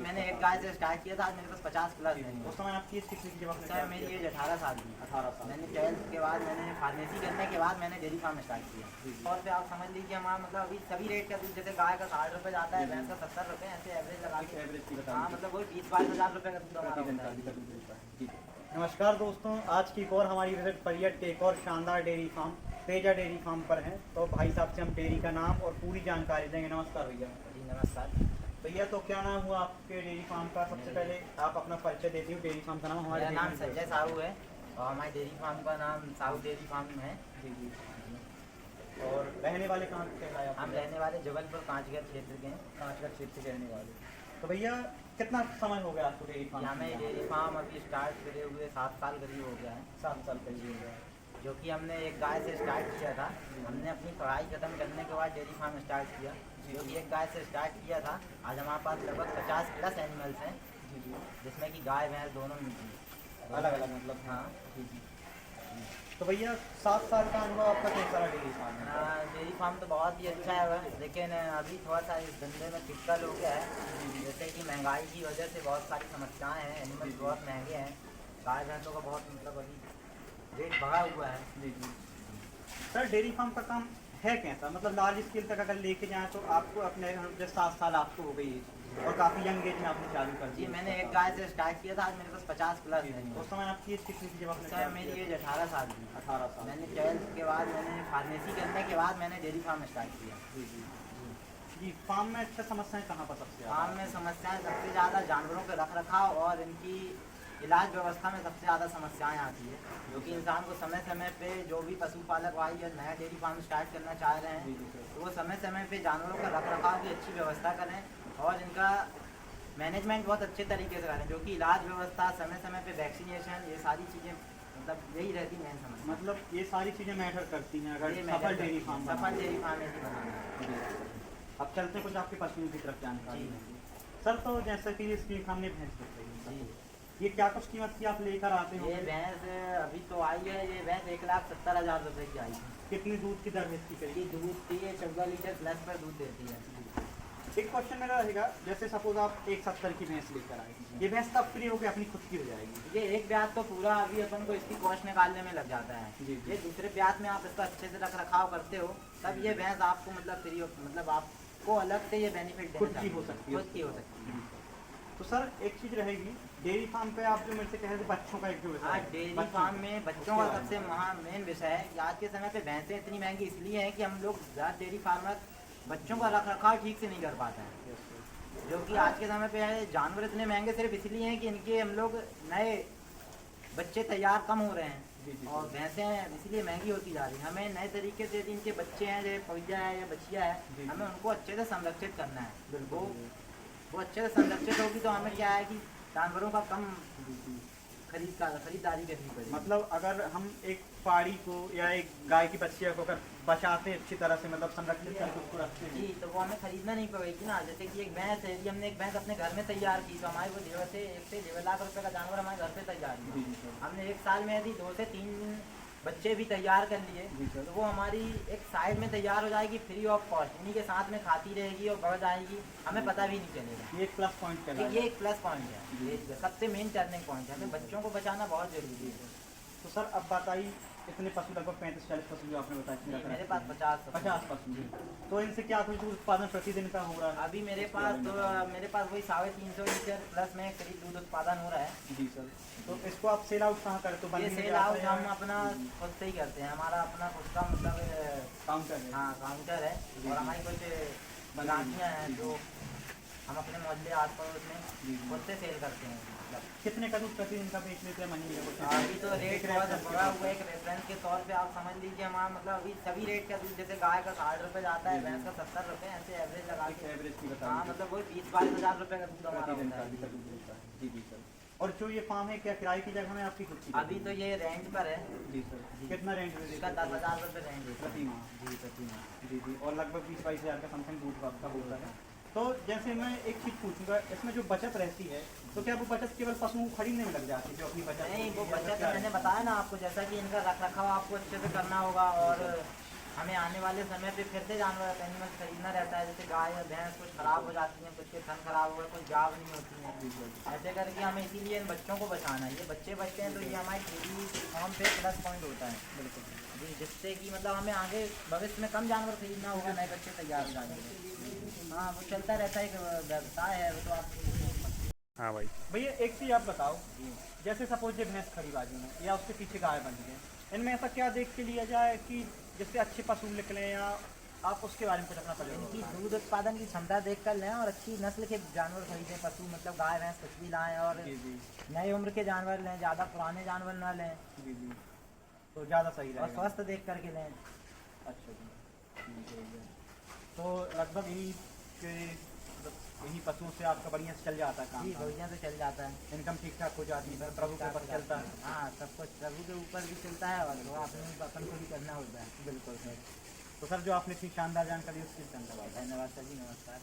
मैंने एक गाय से स्टार्ट किया था, आज मेरे पास 50 प्लस है। उस समय आपकी एज कितनी थी जब आपने सर मेरी एज 18 साल की। 18 साल। मैंने 12th के बाद मैंने फार्मेसी करने के बाद मैंने डेयरी फार्म स्टार्ट किया। और फिर आप समझ लीजिए हमारा मतलब अभी सभी रेट का दूध, जैसे गाय का 60 रुपये जाता है, भैंस का 70 रुपये, ऐसे एवरेज लगा के एवरेज की हाँ मतलब वही 20-22 हज़ार रुपये का दूध हमारा होता है। नमस्कार दोस्तों, आज की एक और हमारी विजिट परियट के एक और शानदार dairy farm Teja dairy farm पर हैं। तो भाई साहब से हम डेयरी का नाम और पूरी जानकारी देंगे। नमस्कार भैया। जी नमस्कार भैया, तो क्या नाम हुआ आपके डेयरी फार्म का? सबसे पहले आप अपना परिचय दे दीजिए। डेयरी फार्म का नाम मेरा नाम संजय साहू है और हमारे डेयरी फार्म का नाम साहू डेयरी फार्म है। जी जी। और रहने वाले कहाँ से आए आप? हम रहने वाले जबलपुर कांचगढ़ क्षेत्र के हैं। कांचगढ़ क्षेत्र के रहने वाले। तो भैया कितना समय हो गया आपको डेयरी फार्म? हमें डेयरी फार्म अभी स्टार्ट करे हुए 7 साल करीब हो गया है। 7 साल करीब हो गया है। जो कि हमने एक गाय से स्टार्ट किया था। हमने अपनी पढ़ाई खत्म करने के बाद डेयरी फार्म स्टार्ट किया, जो कि एक गाय से स्टार्ट किया था। आज हमारे पास लगभग 50 प्लस एनिमल्स हैं, जी जी। जिसमें कि गाय भैंस दोनों मिलती हैं। अलग अलग मतलब। हाँ जी जी। तो भैया 7 साल का अनुभव आपका कैसा रहा डेयरी फार्म में? डेयरी फार्म तो बहुत ही अच्छा है, लेकिन अभी थोड़ा सा इस धंधे में दिक्कत हो गया है। जैसे कि महंगाई की वजह से बहुत सारी समस्याएं हैं, एनिमल्स बहुत महंगे हैं। गाय भैंसों का बहुत मतलब अभी रेट बढ़ा हुआ है। जी जी। सर डेयरी फार्म का काम है कैसा? मतलब लार्ज स्केल तक अगर लेके जाएँ तो आपको अपने जैसे 7 साल आपको हो गई और काफ़ी यंग एज में आपने चालू कर जी दिया। मैंने एक गाय से स्टार्ट किया था, आज मेरे पास 50 प्लस है। उस समय आपकी एज कितनी थी जब आपने? सर मेरी एज 18 साल की। 18 साल। मैंने 12th के बाद मैंने फार्मेसी करने के बाद मैंने डेयरी फार्म स्टार्ट किया। जी जी जी। फार्म में अच्छा समस्याएं कहाँ पर सबसे ज़्यादा? फार्म में समस्याएं सबसे ज़्यादा जानवरों के रख रखाव और इनकी इलाज व्यवस्था में सबसे ज़्यादा समस्याएं आती है, जो कि इंसान को समय समय पे जो भी पशुपालक भाई या नया डेयरी फार्म स्टार्ट करना चाह रहे हैं तो वो समय समय पे जानवरों का रख रखाव की अच्छी व्यवस्था करें और इनका मैनेजमेंट बहुत अच्छे तरीके से करें, जो कि इलाज व्यवस्था, समय समय पे वैक्सीनेशन, ये सारी चीज़ें मतलब यही रहती मेन समस्या। मतलब ये सारी चीज़ें मैटर करती हैं अगर ये सफल डेयरी फार्म सफल डेयरी फार्म ऐसी बनाना है। अब चलते कुछ आपके पशुओं की तरफ जानकारी जी। देंगे। सर तो जैसे कि इसकी हमने भैंस देख रही है, जी ये क्या कुछ कीमत की आप लेकर आते हो? ये भैंस अभी तो आई है, ये भैंस 1,70,000 रुपये की आई है। कितनी दूध की दर है इसकी करीब? ये दूध दी है 14 लीटर प्लस पर दूध देती है। एक क्वेश्चन मेरा रहेगा, जैसे सपोज आप 1,70 की भैंस लेकर आए, ये भैंस तब फ्री होकर अपनी खुद की हो जाएगी? ये एक ब्याज तो पूरा अभी अपन को इसकी कॉस्ट निकालने में लग जाता है। जी। ये दूसरे ब्याज में आप इसका अच्छे से रख रखाव करते हो तब ये भैंस आपको मतलब फ्री मतलब आपको अलग से ये बेनिफिट खुद की हो सकती है। खुद की हो सकती है। तो सर एक चीज़ रहेगी, डेयरी फार्म पे आप जो मेरे से कह रहे थे बच्चों का एक जो विषय हाँ है, डेयरी बच्चों फार्म का। में बच्चों का सबसे मेन विषय है कि आज के समय पे भैंसें इतनी महंगी इसलिए हैं कि हम लोग ज़्यादा डेयरी फार्मर बच्चों का रख रखाव ठीक से नहीं कर पाते हैं, जो कि आज के समय पे है। जानवर इतने महंगे सिर्फ इसलिए हैं कि इनके हम लोग नए बच्चे तैयार कम हो रहे हैं और भैंसें इसलिए महंगी होती जा रही हैं। हमें नए तरीके से इनके बच्चे हैं, जैसे पौजा है या बछिया है, हमें उनको अच्छे से संरक्षित करना है। वो अच्छे से संरक्षित होगी तो हमें क्या है कि जानवरों का कम खरीदारी करनी पड़ेगी। मतलब अगर हम एक पाड़ी को या एक गाय की बच्चिया को अगर बचाते अच्छी तरह से, मतलब संरक्षित करके उसको रखते हैं, जी तो वो हमें खरीदना नहीं पड़ेगी ना। जैसे कि एक भैंस है, यदि हमने एक भैंस अपने घर में तैयार की तो हमारे वो 1 लाख रुपए का जानवर हमारे घर पे तैयार किया। हमने 1 साल में यदि 2 से 3 बच्चे भी तैयार कर लिए तो वो हमारी एक साइड में तैयार हो जाएगी फ्री ऑफ कॉस्ट, इन्हीं के साथ में खाती रहेगी और बढ़ जाएगी, हमें पता भी नहीं चलेगा। ये एक प्लस पॉइंट कहलाता है। ये एक प्लस पॉइंट है, ये सबसे मेन टर्निंग पॉइंट है। हमें बच्चों को बचाना बहुत जरूरी है। तो सर अब बताइए, इतने पशु लगभग 35-40 पशु जो आपने बताया? मेरे पास 50 पशु। तो इनसे क्या कुछ उत्पादन प्रतिदिन का हो रहा है? अभी मेरे पास वही 350 लीटर प्लस में करीब दूध उत्पादन हो रहा है। जी सर। तो इसको आप सेल आउट कहाँ करते हो? ये सेल आउट हम अपना खुद से ही करते हैं, हमारा अपना खुद का मतलब काउंटर है? हाँ काउंटर है और हमारी कुछ बगानियाँ हैं जो हम अपने मोहल्ले आस पड़ोस में खुद से सेल करते हैं। कितने का दूध प्रतिदिन का बेच लेते हैं महीने का? अभी तो रेट बहुत बढ़ा हुआ है, एक रेफरेंस के तौर पे आप समझ लीजिए हमारा मतलब अभी सभी रेट का दूध, जैसे गाय का 60 रुपये जाता है, भैंस का 70 रुपये, ऐसे एवरेज लगा के एवरेज की बता। हाँ मतलब वही 20-22 हज़ार रुपये का दूध हमारा होता है। जी जी सर। और जो ये फार्म है क्या किराए की जगह में आपकी खुद की? अभी तो ये रेंट पर है। जी सर। कितना रेंट है? इसका 10,000 रुपये रेंट है प्रति माह? जी प्रति माह। जी जी। और लगभग 20-22 हज़ार का समथिंग दूध आपका होता है। तो जैसे मैं एक चीज़ पूछूंगा, इसमें जो बचत रहती है तो क्या वो बचत केवल पशुओं को खरीदने में लग जाती है? जो अपनी बचत नहीं, वो बचत मैंने बताया ना आपको, जैसा कि इनका रख रखाव आपको अच्छे से करना होगा और हमें आने वाले समय पे फिर से जानवर एनिमल खरीदना रहता है, जैसे गाय या भैंस कुछ खराब हो जाती हैं, कुछ के थन खराब हो गए, कुछ जाब नहीं होती हैं, ऐसे करके हमें इसीलिए इन बच्चों को बचाना है। ये बच्चे बचते हैं तो ये हमारी डेयरी फार्म पे प्लस पॉइंट होता है। बिल्कुल जी, जिससे कि मतलब हमें आगे भविष्य में कम जानवर खरीदना होगा, नए बच्चे तैयार हो जाएंगे। हाँ, वो चलता रहता है, एक व्यवसाय है वो तो आप। हाँ भाई। भैया एक चीज़ आप बताओ, जैसे सपोज ये भैंस खड़ी बाजू में या उसके पीछे गाय बंधी है, इनमें ऐसा क्या देख के लिया जाए कि जिससे अच्छे पशु निकले, या आप उसके बारे में कुछ अपना इनकी तजुर्बा दूध उत्पादन की क्षमता देख कर लें और अच्छी नस्ल के जानवर खरीदें, पशु मतलब गाय भैंस कुछ भी लाएं, और जी जी नए उम्र के जानवर लें, ज़्यादा पुराने जानवर ना लें, जी जी, तो ज़्यादा सही और रहेगा। स्वस्थ देख करके लें। अच्छा जी, ठीक है भैया। तो लगभग यही पशुओं से आपका बढ़िया से चल जाता है काम? जी, बढ़िया से चल जाता है। इनकम ठीक ठाक हो जाती है, प्रभु के ऊपर चलता है। हाँ, सब कुछ प्रभु के ऊपर भी चलता है और वो अपने अपन को भी करना होता है। बिल्कुल सर। तो सर जो आपने इतनी शानदार जानकारी उसके लिए धन्यवाद। धन्यवाद सर जी, नमस्कार।